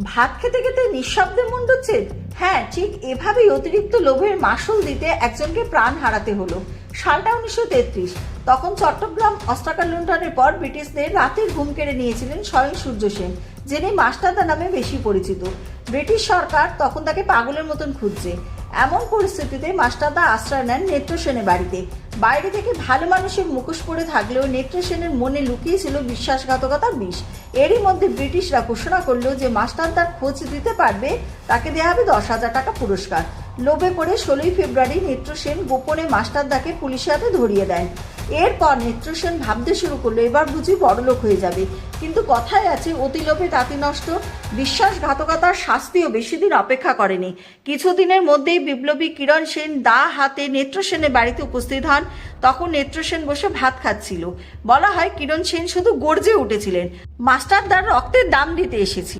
ভাত খেতে খেতে নিঃশব্দে মুন্ডুচ্ছেদ। হ্যাঁ, ঠিক এভাবেই অতিরিক্ত লোভের মাসুল দিতে একজনকে প্রাণ হারাতে হলো। সালটা 1933। তখন চট্টগ্রাম অস্ত্রাগার লুণ্ঠনের পর ব্রিটিশদের রাতের ঘুম কেড়ে নিয়েছিলেন স্বয়ং সূর্য সেন, যিনি মাস্টারদা নামে বেশি পরিচিত। ব্রিটিশ সরকার তখন তাকে পাগলের মতন খুঁজছে। এমন পরিস্থিতিতে মাস্টারদা আশ্রয় নেন নেত্র সেনের বাড়িতে। বাইরে থেকে ভালো মানুষের মুখোশ পরে থাকলেও নেত্র সেনের মনে লুকিয়েছিল বিশ্বাসঘাতকতার বিষ। এরই মধ্যে ব্রিটিশরা ঘোষণা করলো যে মাস্টারদার খোঁজ দিতে পারবে তাকে দেওয়া হবে 10,000 টাকা পুরস্কার। লোভে পড়ে 16ই ফেব্রুয়ারি নেত্র সেন গোপনে মাস্টারদাকে পুলিশের হাতে ধরিয়ে দেন। এরপর নেত্র সেন ভাবতে শুরু করলো এবার বুঝি বড়লোক হয়ে যাবে। কিন্তু কথায় আছে অতি লোভে তাঁতি নষ্ট। বিশ্বাসঘাতকতার শাস্তিও বেশি দিন অপেক্ষা করেনি। কিছুদিনের মধ্যেই বিপ্লবী কিরণ সেন দা হাতে নেত্র সেনের বাড়িতে উপস্থিত হন। তখন নেত্র সেন বসে ভাত খাচ্ছিল। বলা হয় কিরণ সেন শুধু গর্জে উঠেছিলেন, মাস্টারদার রক্তের দাম দিতে এসেছি।